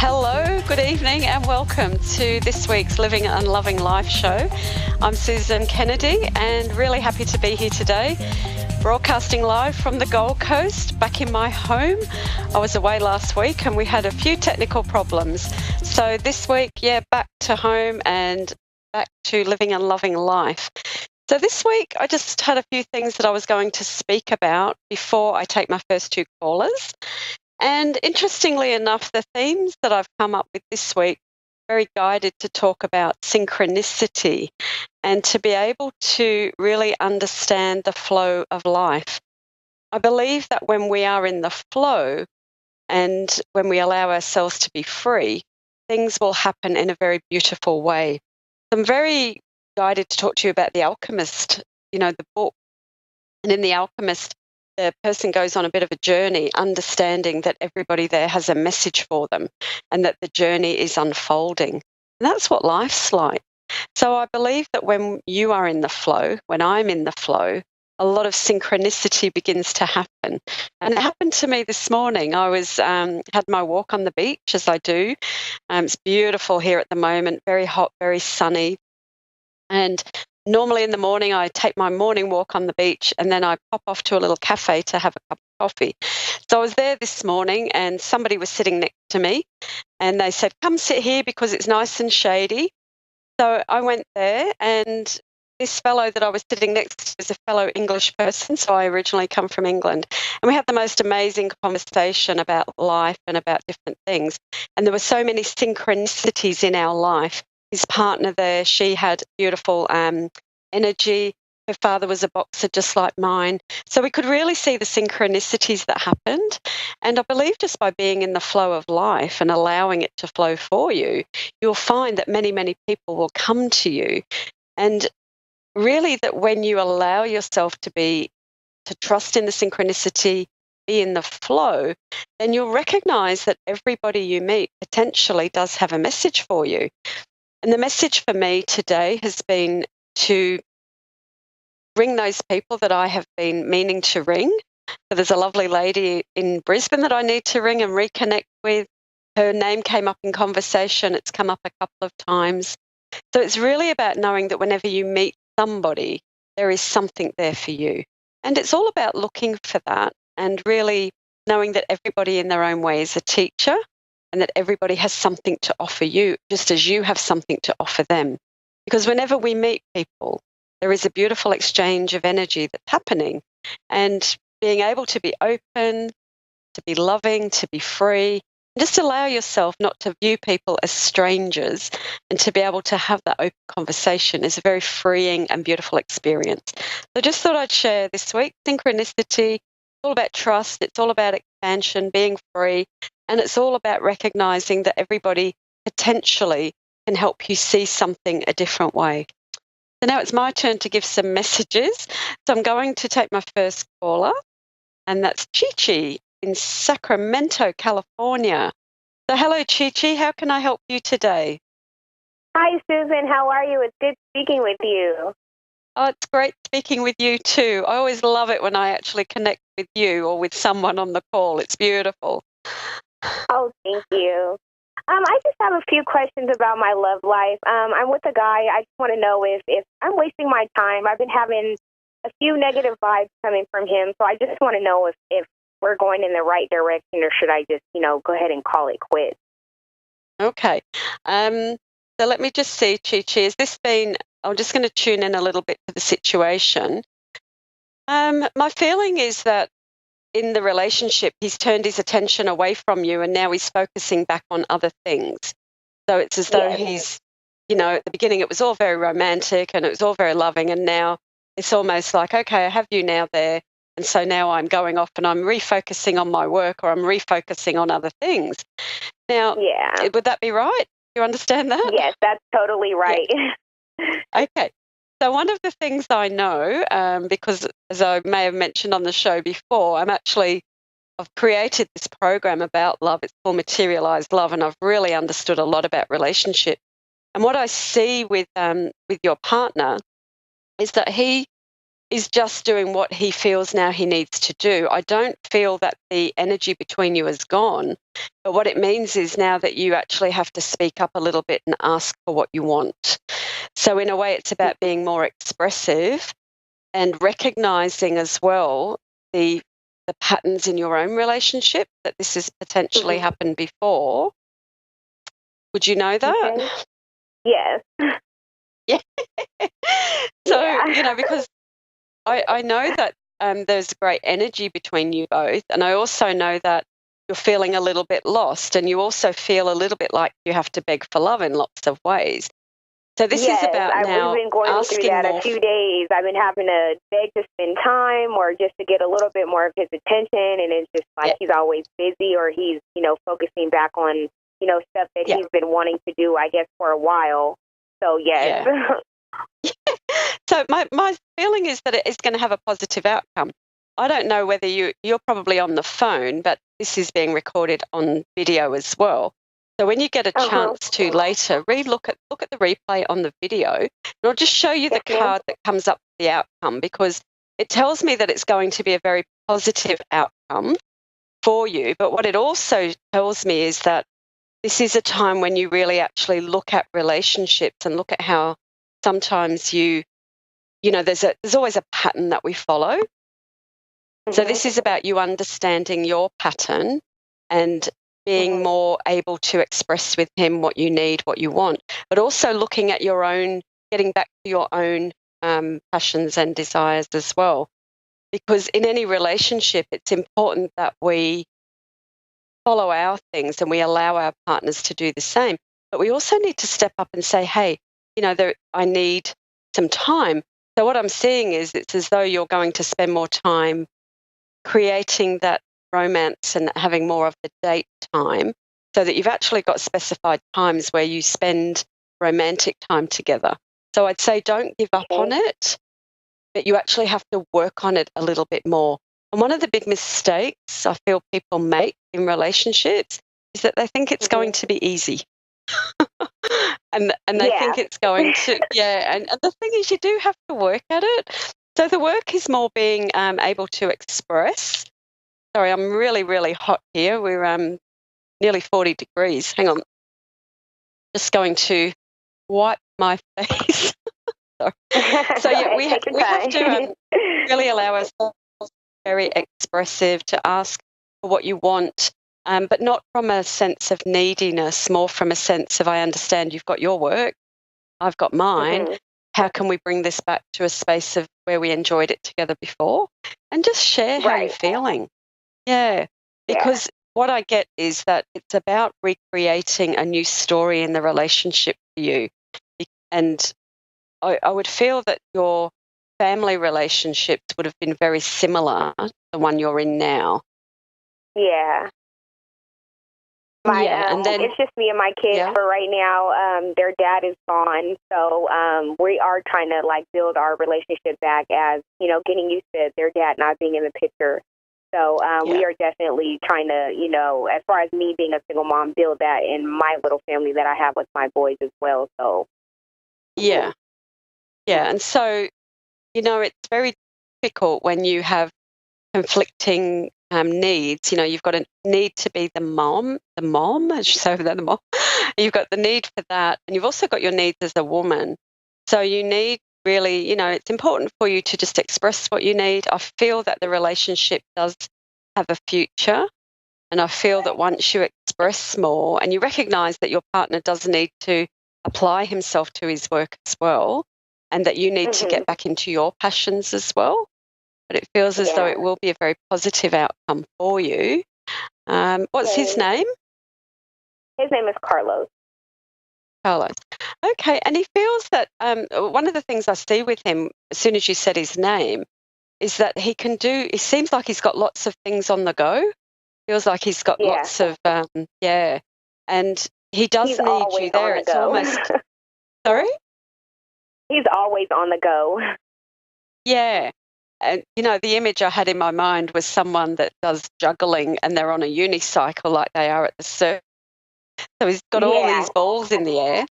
Hello, good evening, and welcome to this week's Living and Loving Life show. I'm Susan Kennedy, and really happy to be here today, broadcasting live from the Gold Coast, back in my home. I was away last week, and we had a few technical problems. So this week, back to home and back to living and loving life. So this week, I just had a few things that I was going to speak about before I take my first two callers. And interestingly enough, the themes that I've come up with this week are very guided to talk about synchronicity and to be able to really understand the flow of life. I believe that when we are in the flow and when we allow ourselves to be free, things will happen in a very beautiful way. I'm very guided to talk to you about The Alchemist, the book. And in The Alchemist, the person goes on a bit of a journey, understanding that everybody there has a message for them and that the journey is unfolding. And that's what life's like. So I believe that when you are in the flow, when I'm in the flow, a lot of synchronicity begins to happen. And it happened to me this morning. I had my walk on the beach, as I do. It's beautiful here at the moment, very hot, very sunny. And normally in the morning, I take my morning walk on the beach and then I pop off to a little cafe to have a cup of coffee. So I was there this morning and somebody was sitting next to me and they said, "Come sit here because it's nice and shady." So I went there, and this fellow that I was sitting next to is a fellow English person. So I originally come from England. And we had the most amazing conversation about life and about different things. And there were so many synchronicities in our life. His partner there, she had beautiful energy. Her father was a boxer just like mine. So we could really see the synchronicities that happened. And I believe just by being in the flow of life and allowing it to flow for you, you'll find that many, many people will come to you. And really that when you allow yourself to trust in the synchronicity, be in the flow, then you'll recognize that everybody you meet potentially does have a message for you. And the message for me today has been to ring those people that I have been meaning to ring. So there's a lovely lady in Brisbane that I need to ring and reconnect with. Her name came up in conversation. It's come up a couple of times. So it's really about knowing that whenever you meet somebody, there is something there for you. And it's all about looking for that and really knowing that everybody in their own way is a teacher, and that everybody has something to offer you, just as you have something to offer them. Because whenever we meet people, there is a beautiful exchange of energy that's happening. And being able to be open, to be loving, to be free, and just allow yourself not to view people as strangers and to be able to have that open conversation is a very freeing and beautiful experience. So just thought I'd share this week, synchronicity. It's all about trust. It's all about expansion, being free. And it's all about recognizing that everybody potentially can help you see something a different way. So now it's my turn to give some messages. So I'm going to take my first caller, and that's Chi-Chi in Sacramento, California. So hello, Chi-Chi. How can I help you today? Hi, Susan. How are you? It's good speaking with you. Oh, it's great speaking with you too. I always love it when I actually connect with you or with someone on the call. It's beautiful. Oh, thank you. I just have a few questions about my love life. I'm with a guy. I just want to know if I'm wasting my time. I've been having a few negative vibes coming from him, so I just want to know if we're going in the right direction, or should I just, go ahead and call it quits? Okay. So let me just see, Chi-Chi, I'm just going to tune in a little bit to the situation. My feeling is that in the relationship, he's turned his attention away from you and now he's focusing back on other things. So it's as though he's, at the beginning it was all very romantic and it was all very loving, and now it's almost like, okay, I have you now there. And so now I'm going off and I'm refocusing on my work, or I'm refocusing on other things. Now, would that be right? You understand that? Yes, that's totally right. Yeah. Okay. So one of the things I know, because as I may have mentioned on the show before, I've created this program about love. It's called Materialized Love, and I've really understood a lot about relationship. And what I see with your partner is that he is just doing what he feels now he needs to do. I don't feel that the energy between you is gone, but what it means is now that you actually have to speak up a little bit and ask for what you want. So in a way, it's about being more expressive and recognizing as well the patterns in your own relationship, that this has potentially happened before. Would you know that? Okay. Yes. Yeah. So, because I know that there's great energy between you both, and I also know that you're feeling a little bit lost, and you also feel a little bit like you have to beg for love in lots of ways. So this is about now we've been going through that a few days. I've been having to beg to spend time or just to get a little bit more of his attention, and it's just like he's always busy, or he's, focusing back on, stuff that he's been wanting to do, I guess, for a while. So, yes. Yeah. So my feeling is that it is going to have a positive outcome. I don't know whether you're probably on the phone, but this is being recorded on video as well. So when you get a chance to later, look at the replay on the video, and I'll just show you the card that comes up with the outcome, because it tells me that it's going to be a very positive outcome for you. But what it also tells me is that this is a time when you really actually look at relationships and look at how sometimes there's always a pattern that we follow. So this is about you understanding your pattern and being more able to express with him what you need, what you want, but also looking at your own, getting back to your own passions and desires as well. Because in any relationship, it's important that we follow our things and we allow our partners to do the same. But we also need to step up and say, hey, I need some time. So what I'm seeing is it's as though you're going to spend more time creating that romance and having more of the date time, so that you've actually got specified times where you spend romantic time together. So I'd say don't give up on it, but you actually have to work on it a little bit more. And one of the big mistakes I feel people make in relationships is that they think it's going to be easy. and they think it's going to, and the thing is, you do have to work at it. So the work is more being able to express. Sorry, I'm really, really hot here. We're nearly 40 degrees. Hang on. Just going to wipe my face. Sorry. So we have to really allow ourselves to be very expressive, to ask for what you want, but not from a sense of neediness, more from a sense of, I understand you've got your work, I've got mine. How can we bring this back to a space of where we enjoyed it together before? And just share how you're feeling. Yeah, because what I get is that it's about recreating a new story in the relationship for you. And I would feel that your family relationships would have been very similar to the one you're in now. Yeah. And then it's just me and my kids for right now. Their dad is gone, so we are trying to build our relationship back, as getting used to their dad not being in the picture. So we are definitely trying to, as far as me being a single mom, build that in my little family that I have with my boys as well. So and so it's very difficult when you have conflicting needs. You've got a need to be the mom, I should say that, the mom. You've got the need for that, and you've also got your needs as a woman. So you need really, it's important for you to just express what you need. I feel that the relationship does have a future, and I feel that once you express more and you recognise that your partner does need to apply himself to his work as well, and that you need to get back into your passions as well. But it feels as though it will be a very positive outcome for you. What's his name? His name is Carlos. Carlos. Okay, and he feels that one of the things I see with him, as soon as you said his name, is that it seems like he's got lots of things on the go. Feels like he's got lots of, and he does need you there. It's almost, sorry? He's always on the go. Yeah. And, the image I had in my mind was someone that does juggling and they're on a unicycle like they are at the circus. So he's got all these balls in the air,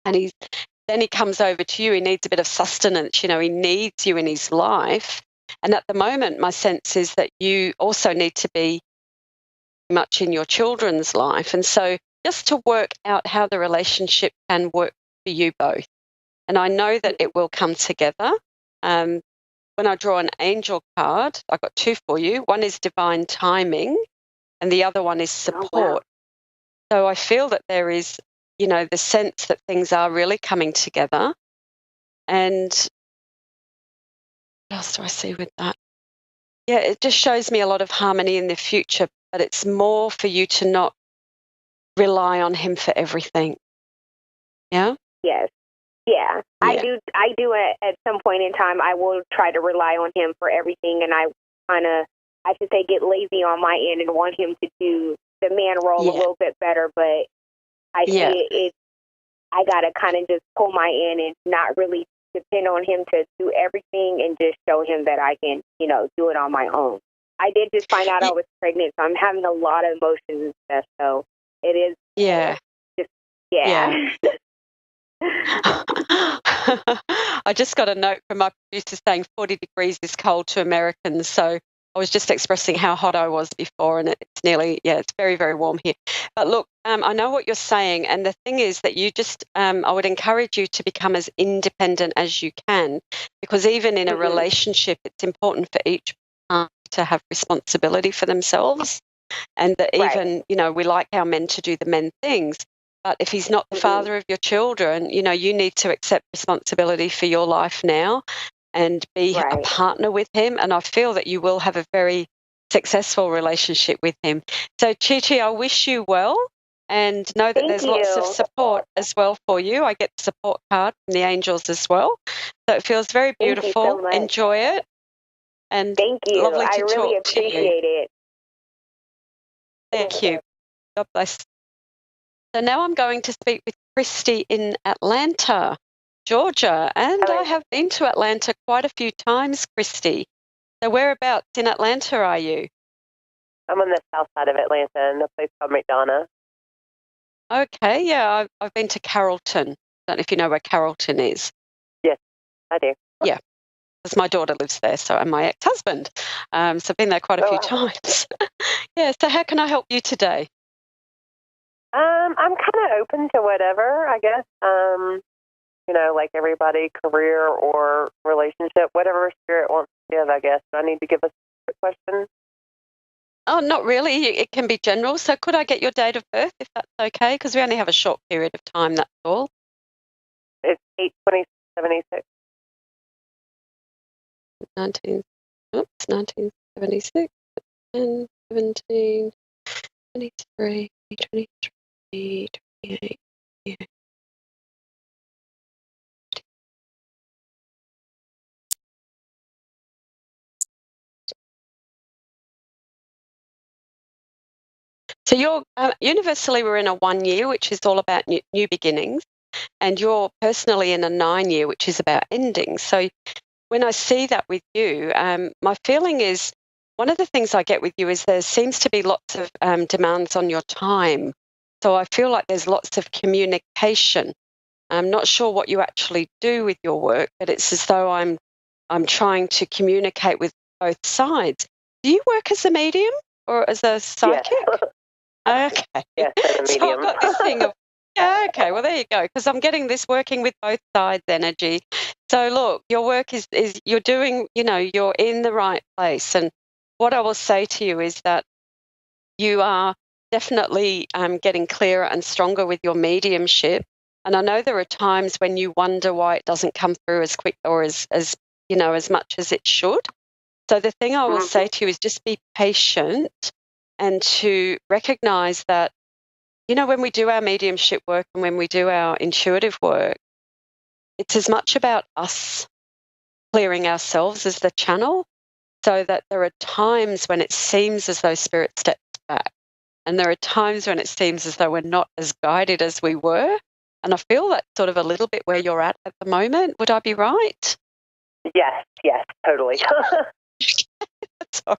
and he's then he comes over to you. He needs a bit of sustenance. You know, he needs you in his life. And at the moment, my sense is that you also need to be much in your children's life. And so just to work out how the relationship can work for you both. And I know that it will come together. When I draw an angel card, I've got two for you. One is divine timing and the other one is support. Oh, wow. So I feel that there is, you know, the sense that things are really coming together. And what else do I see with that? Yeah, it just shows me a lot of harmony in the future, but it's more for you to not rely on him for everything. Yeah? Yes. Yeah. I do at some point in time. I will try to rely on him for everything, and I should say, get lazy on my end and want him to do the man role a little bit better. But I see I got to kind of just pull my end and not really depend on him to do everything, and just show him that I can, you know, do it on my own. I did just find out I was pregnant, so I'm having a lot of emotions and stuff. So it is. Yeah. I just got a note from my producer saying 40 degrees is cold to Americans. So I was just expressing how hot I was before, and it's nearly, it's very, very warm here. But look, I know what you're saying. And the thing is that you just, I would encourage you to become as independent as you can, because even in a relationship, it's important for each partner to have responsibility for themselves. And that even, you know, we like our men to do the men things. But if he's not the father of your children, you know, you need to accept responsibility for your life now and be a partner with him. And I feel that you will have a very successful relationship with him. So, Chi-Chi, I wish you well, and know that there's lots of support as well for you. I get the support card from the angels as well. So it feels very beautiful. Thank you so much. Enjoy it. And thank you. Lovely to I really talk to you. appreciate it. Thank you. God bless. So now I'm going to speak with Christy in Atlanta, Georgia. And I have been to Atlanta quite a few times, Christy. So whereabouts in Atlanta are you? I'm on the south side of Atlanta in a place called McDonough. Okay, yeah, I've been to Carrollton. I don't know if you know where Carrollton is. Yes, I do. Yeah, because my daughter lives there, so, and my ex-husband. So I've been there quite a few times. Yeah, so how can I help you today? I'm kind of open to whatever, I guess. You know, like everybody, career or relationship, whatever spirit wants to give, I guess. Do I need to give a question? Oh, not really. It can be general. So could I get your date of birth, if that's okay? Because we only have a short period of time, that's all. It's 8/20/76. 1976, 10, 17, 23, 23, 28, yeah. So you're universally, we're in a 1 year, which is all about new beginnings, and you're personally in a 9 year, which is about endings. So when I see that with you, my feeling is one of the things I get with you is there seems to be lots of demands on your time. So I feel like there's lots of communication. I'm not sure what you actually do with your work, but it's as though I'm trying to communicate with both sides. Do you work as a medium or as a psychic? Yes. Okay. Yes, as a medium. So I've got this thing of, okay, well, there you go, because I'm getting this working with both sides energy. So look, your work is you're doing, you know, you're in the right place. And what I will say to you is that you are definitely getting clearer and stronger with your mediumship. And I know there are times when you wonder why it doesn't come through as quick or as you know, as much as it should. So the thing I will say to you is just be patient and to recognize that, you know, when we do our mediumship work and when we do our intuitive work, it's as much about us clearing ourselves as the channel, so that there are times when it seems as though spirit steps back. And there are times when it seems as though we're not as guided as we were. And I feel that's sort of a little bit where you're at the moment. Would I be right? Yes, totally. Sorry.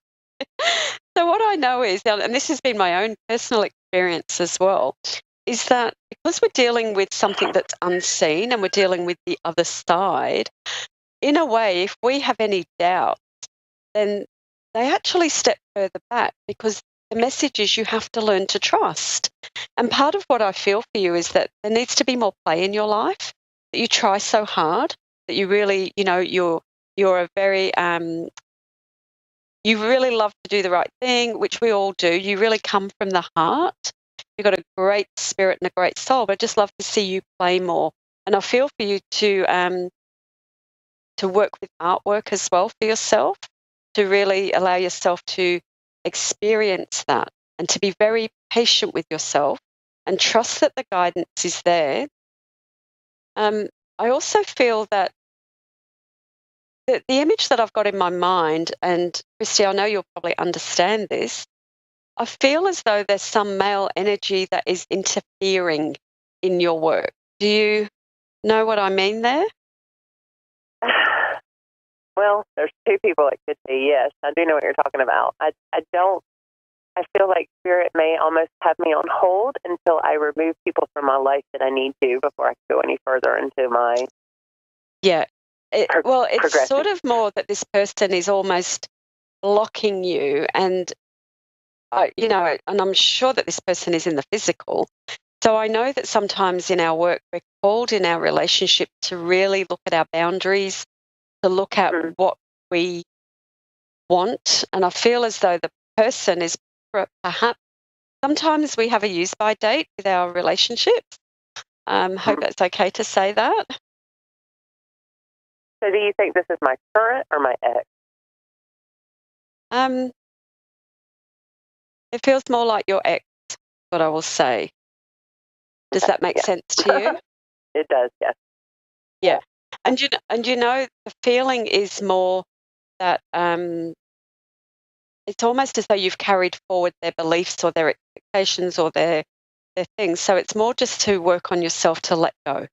So what I know is, and this has been my own personal experience as well, is that because we're dealing with something that's unseen and we're dealing with the other side, in a way, if we have any doubt, then they actually step further back, because the message is you have to learn to trust. And part of what I feel for you is that there needs to be more play in your life, that you try so hard, that you really, you're a very, you really love to do the right thing, which we all do. You really come from the heart. You've got a great spirit and a great soul, but I just love to see you play more. And I feel for you to work with artwork as well for yourself, to really allow yourself to experience that and to be very patient with yourself and trust that the guidance is there. I also feel that the image that I've got in my mind, and Christy, I know you'll probably understand this, I feel as though there's some male energy that is interfering in your work. Do you know what I mean there? Well, there's two people it could be, yes. I do know what you're talking about. I feel like Spirit may almost have me on hold until I remove people from my life that I need to before I can go any further into my... Yeah. It's sort of more that this person is almost blocking you, and and I'm sure that this person is in the physical. So I know that sometimes in our work, we're called in our relationship to really look at our boundaries, to look at what we want. And I feel as though the person is perhaps, sometimes we have a use-by date with our relationships. Hope that's okay to say that. So do you think this is my current or my ex? It feels more like your ex, what I will say. Does that make sense to you? It does, yes. Yeah. And the feeling is more that it's almost as though you've carried forward their beliefs or their expectations or their things. So it's more just to work on yourself to let go.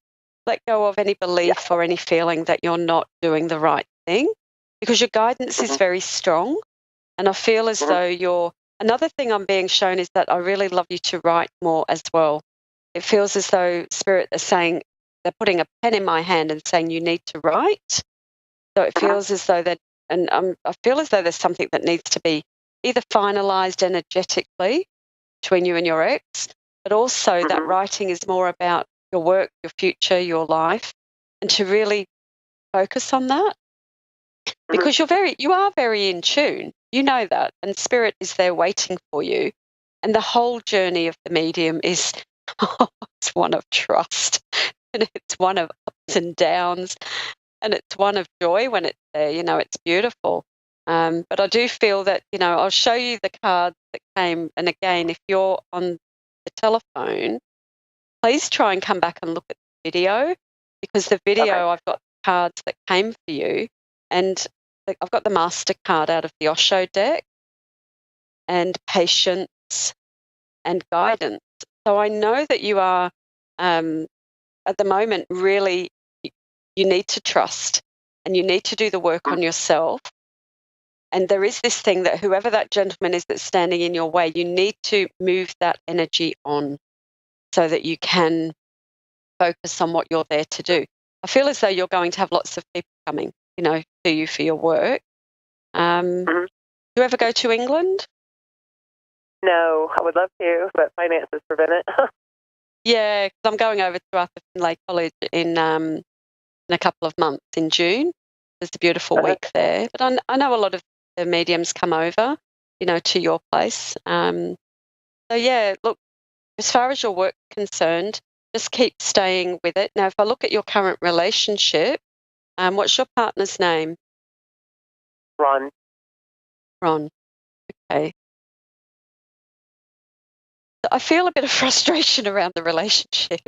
Let go of any belief or any feeling that you're not doing the right thing, because your guidance is very strong. And I feel as though another thing I'm being shown is that I really love you to write more as well. It feels as though Spirit is saying, they're putting a pen in my hand and saying you need to write. So it feels as though I feel as though there's something that needs to be either finalised energetically between you and your ex, but also that writing is more about your work, your future, your life, and to really focus on that, because you are very in tune. You know that, and Spirit is there waiting for you. And the whole journey of the medium is it's one of trust, and it's one of ups and downs, and it's one of joy when it's there. It's beautiful. But I do feel that, I'll show you the cards that came. And again, if you're on the telephone, please try and come back and look at the video, because the video, I've got cards that came for you. And I've got the Master card out of the Osho deck, and patience and guidance. So I know that you are, at the moment, really, you need to trust and you need to do the work on yourself. And there is this thing that whoever that gentleman is that's standing in your way, you need to move that energy on so that you can focus on what you're there to do. I feel as though you're going to have lots of people coming, to you for your work. Do you ever go to England? No, I would love to, but finances prevent it. Yeah, because I'm going over to Arthur Findlay College in a couple of months in June. There's a beautiful week there. But I know a lot of the mediums come over, to your place. So, yeah, look, as far as your work concerned, just keep staying with it. Now, if I look at your current relationship, what's your partner's name? Ron. Ron. Okay. I feel a bit of frustration around the relationship.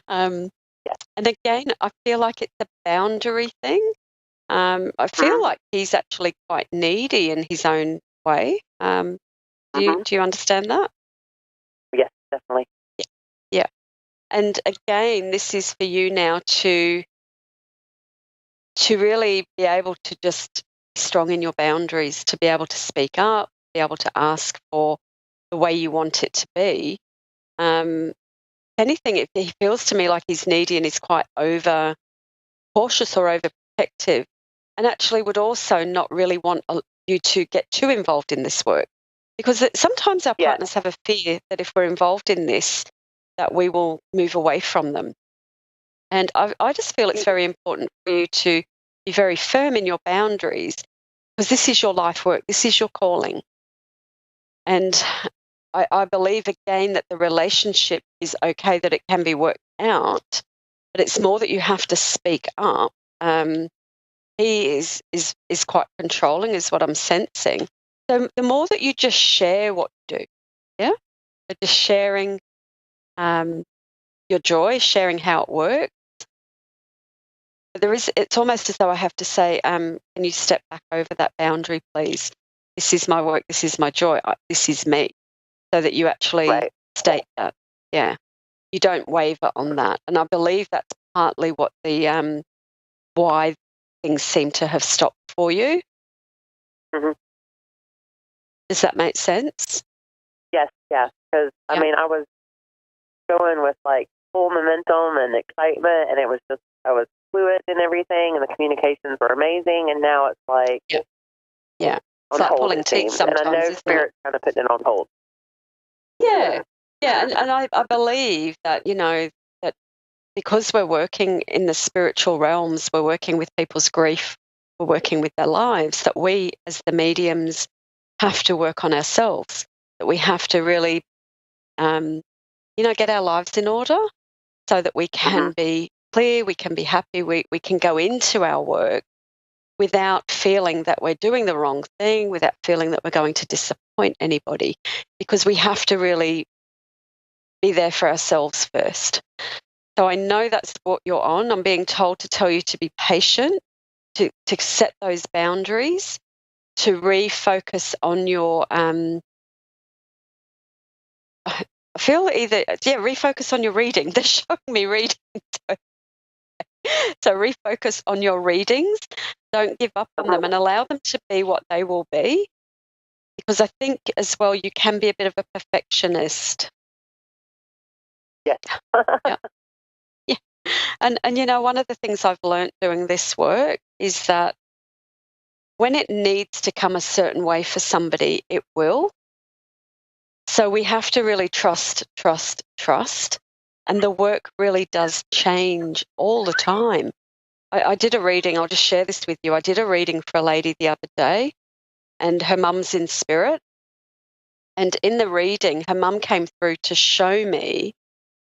And again, I feel like it's a boundary thing. I feel like he's actually quite needy in his own way. Do you understand that? Yes, definitely. Yeah. And again, this is for you now to really be able to just be strong in your boundaries, to be able to speak up, be able to ask for the way you want it to be. anything, if he feels to me like he's needy and he's quite over cautious or over protective, and actually would also not really want you to get too involved in this work. Because sometimes our partners have a fear that if we're involved in this, that we will move away from them. And I just feel it's very important for you to be very firm in your boundaries, because this is your life work, this is your calling. And I believe, again, that the relationship is okay, that it can be worked out, but it's more that you have to speak up. He is quite controlling, is what I'm sensing. So the more that you just share what you do, yeah? But just sharing your joy, sharing how it works. It's almost as though I have to say, can you step back over that boundary, please? This is my work, this is my joy, this is me. So that you actually state that. Yeah. You don't waver on that. And I believe that's partly what the why things seem to have stopped for you. Mm-hmm. Does that make sense? Yes. Because, I mean, I was going with like full momentum and excitement, and it was just, I was fluid and everything, and the communications were amazing, and now it's like, It's like pulling teeth sometimes. And I know Spirit's kind of putting it on hold. Yeah. And I believe that, that because we're working in the spiritual realms, we're working with people's grief, we're working with their lives, that we as the mediums have to work on ourselves, that we have to really, get our lives in order so that we can be clear, we can be happy, we can go into our work without feeling that we're doing the wrong thing, without feeling that we're going to disappoint anybody, because we have to really be there for ourselves first. So I know that's what you're on. I'm being told to tell you to be patient, to set those boundaries, to refocus on your refocus on your reading. They're showing me reading. So refocus on your readings. Don't give up on them and allow them to be what they will be. Because I think as well, you can be a bit of a perfectionist. Yes. Yeah. And one of the things I've learned doing this work is that when it needs to come a certain way for somebody, it will. So we have to really trust. And the work really does change all the time. I did a reading, I'll just share this with you. I did a reading for a lady the other day, and her mum's in spirit. And in the reading, her mum came through to show me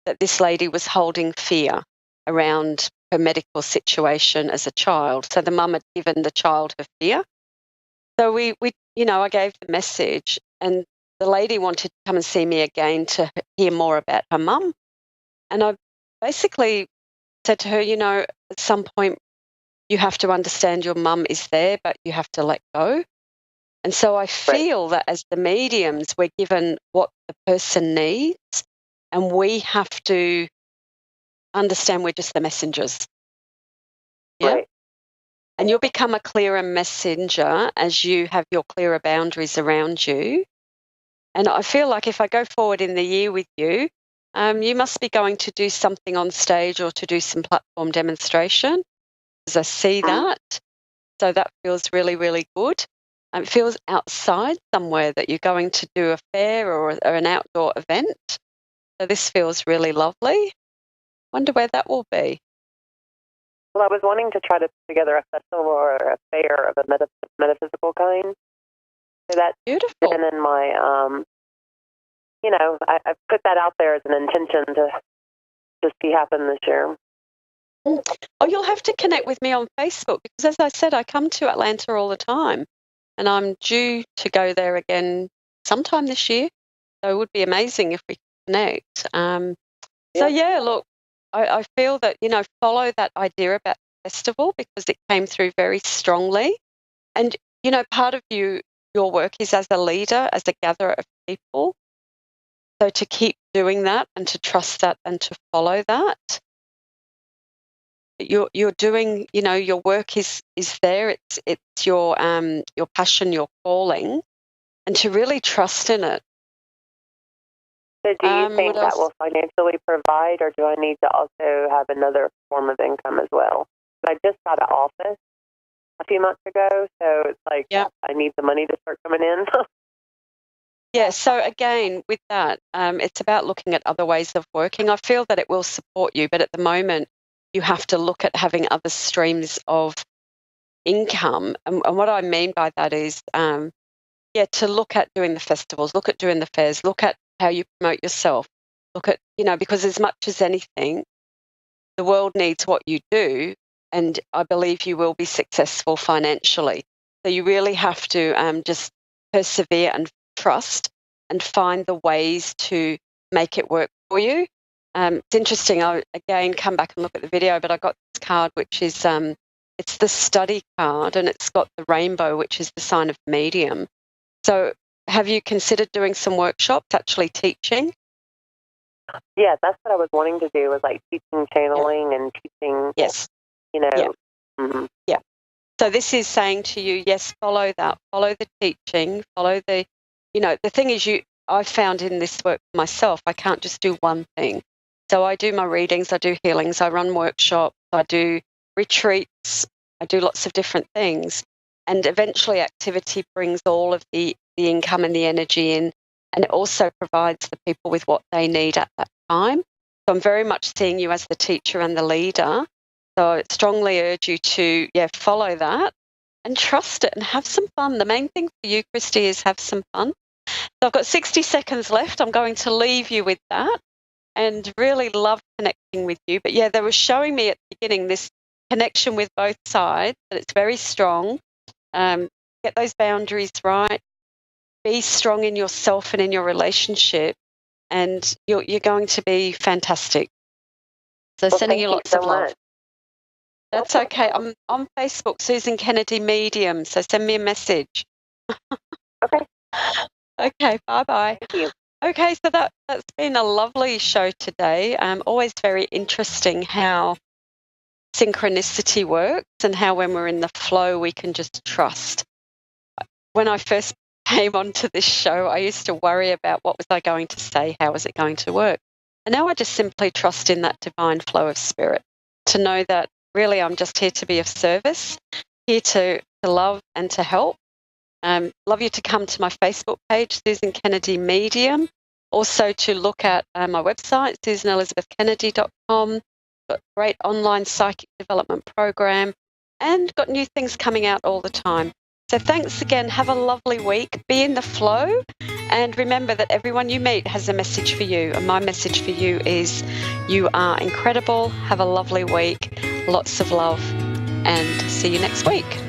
that this lady was holding fear around her medical situation as a child. So the mum had given the child her fear. So we I gave the message, and the lady wanted to come and see me again to hear more about her mum. And I basically said to her, at some point you have to understand your mum is there, but you have to let go. And so I feel that as the mediums, we're given what the person needs, and we have to understand we're just the messengers. Yeah. Right. And you'll become a clearer messenger as you have your clearer boundaries around you. And I feel like if I go forward in the year with you, you must be going to do something on stage or to do some platform demonstration, because I see that. So that feels really, really good. It feels outside somewhere that you're going to do a fair or an outdoor event. So this feels really lovely. Wonder where that will be. Well, I was wanting to try to put together a festival or a fair of a metaphysical kind. So that's beautiful. And then my, I put that out there as an intention to see happen this year. Oh, you'll have to connect with me on Facebook, because as I said, I come to Atlanta all the time, and I'm due to go there again sometime this year. So it would be amazing if we could connect. So look, I feel that, follow that idea about the festival, because it came through very strongly. And, part of your work is as a leader, as a gatherer of people. So to keep doing that and to trust that and to follow that. You're doing, your work is there. It's your passion, your calling, and to really trust in it. So do you think that will financially provide, or do I need to also have another form of income as well? I just got an office a few months ago, so it's like I need the money to start coming in. Yeah, so again, with that, it's about looking at other ways of working. I feel that it will support you, but at the moment, you have to look at having other streams of income. And what I mean by that is, to look at doing the festivals, look at doing the fairs, look at how you promote yourself, look at, because as much as anything, the world needs what you do, and I believe you will be successful financially. So you really have to just persevere and trust and find the ways to make it work for you. It's interesting. I, again, come back and look at the video, but I got this card, which is, it's the study card, and it's got the rainbow, which is the sign of medium. So have you considered doing some workshops, actually teaching? Yeah, that's what I was wanting to do, was like teaching channeling and teaching. Yes. Yeah. So this is saying to you, yes, follow that, follow the teaching, follow the, the thing is I found in this work myself, I can't just do one thing. So I do my readings, I do healings, I run workshops, I do retreats, I do lots of different things. And eventually activity brings all of the income and the energy in, and it also provides the people with what they need at that time. So I'm very much seeing you as the teacher and the leader. So I strongly urge you to, follow that and trust it and have some fun. The main thing for you, Christy, is have some fun. So I've got 60 seconds left. I'm going to leave you with that and really love connecting with you. But they were showing me at the beginning this connection with both sides, that it's very strong. Get those boundaries right. Be strong in yourself and in your relationship, and you're going to be fantastic. So sending you lots of love. That's okay. I'm on Facebook, Susan Kennedy Medium, so send me a message. Okay. Okay, bye-bye. Thank you. Okay, so that's been a lovely show today. Always very interesting how synchronicity works and how when we're in the flow, we can just trust. When I first came onto this show, I used to worry about what was I going to say, how was it going to work? And now I just simply trust in that divine flow of spirit, to know that really I'm just here to be of service, here to love and to help. Love you to come to my Facebook page, Susan Kennedy Medium. Also to look at my website, susanelizabethkennedy.com. Got a great online psychic development program and got new things coming out all the time. So thanks again. Have a lovely week. Be in the flow. And remember that everyone you meet has a message for you. And my message for you is you are incredible. Have a lovely week. Lots of love. And see you next week.